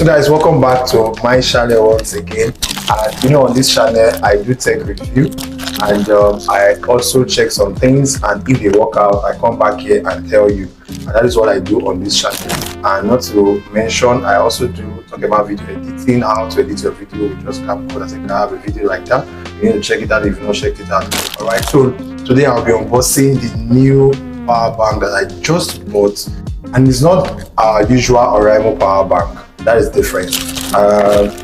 So guys, welcome back to my channel once again. And on this channel I do tech review, and I also check some things, and if they work out I come back here and tell you. And that is what I do on this channel. And not to mention, I also do talk about video editing, how to edit your video with just CapCut. As I can have a video like that, you need to check it out if you've not checked it out. Alright, so today I'll be unboxing the new power bank that I just bought, and it's not our usual Oraimo power bank. That is different.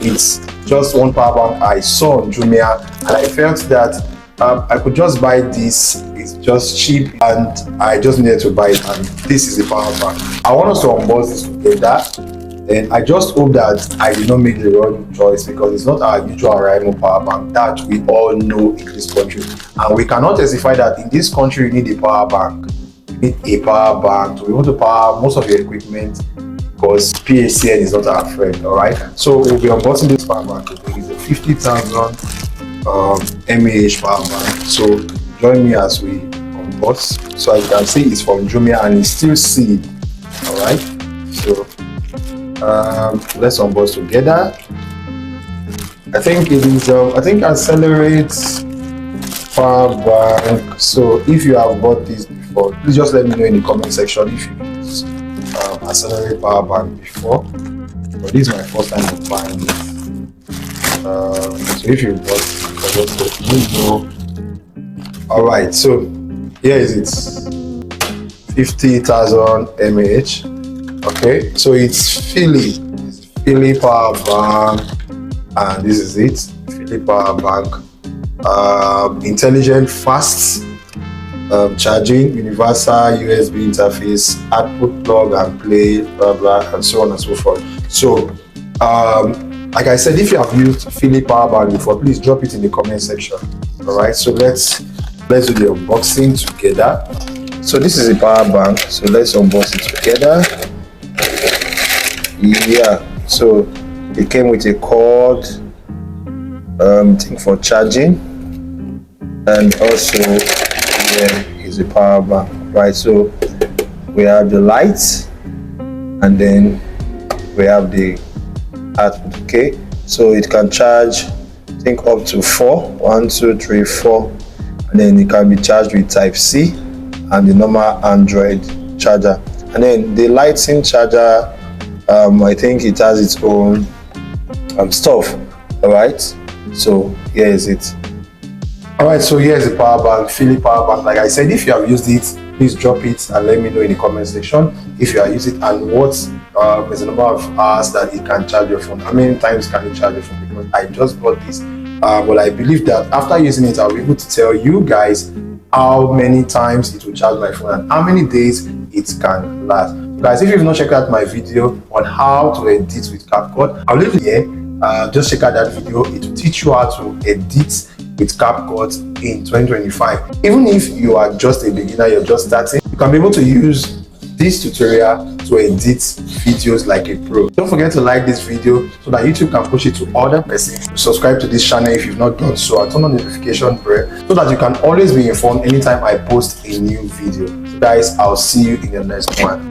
It's just one power bank I saw on Jumia, and I felt that I could just buy this. It's just cheap, and I just needed to buy it, and this is the power bank. I want us to unbox this together, and I just hope that I did not make the wrong choice, because it's not our usual Oraimo power bank that we all know in this country, and we cannot testify that in this country you need a power bank. You need a power bank to be able to power most of your equipment, because PACN is not our friend. Alright, so we'll be unboxing this power bank today. It's a 50,000 mAh power bank. So join me as we unbox. So as you can see, it's from Jumia and it's still sealed. Alright, so let's unbox together. I think it is Accelerate power bank. So if you have bought this before, please just let me know in the comment section if you use Accelerate power bank before. But this is my first time of buying it. So if you bought it, just let me know. Alright, so here is it. 50,000 mAh. Okay, so it's Philly power bank, and this is it. Philly power bank. Intelligent, fast charging, universal USB interface, output plug and play, blah blah, and so on and so forth. So like I said, if you have used Philly power bank before, please drop it in the comment section. All right, so let's do the unboxing together. So this is a power bank, so let's unbox it together. Yeah, so it came with a cord, thing for charging, and also here is a power bank. Right, so we have the lights, and then we have the output. Okay, so it can charge, I think, up to 4, 1 2 3 4, and then it can be charged with type C and the normal Android charger. And then the Lightning charger, I think it has its own stuff. All right, so here is it. Alright, so here's the power bank, Philly power bank. Like I said, if you have used it, please drop it and let me know in the comment section if you are using it, and what is the number of hours that it can charge your phone. How many times can you charge your phone? Because I just bought this, but I believe that after using it, I'll be able to tell you guys how many times it will charge my phone and how many days it can last. Guys, if you've not checked out my video on how to edit with CapCut, I'll leave it here. Just check out that video. It will teach you how to edit with CapCut in 2025. Even if you are just a beginner, you're just starting, you can be able to use this tutorial to edit videos like a pro. Don't forget to like this video so that YouTube can push it to other persons. Subscribe to this channel if you've not done so, and turn on the notification bell so that you can always be informed anytime I post a new video. So guys, I'll see you in the next one.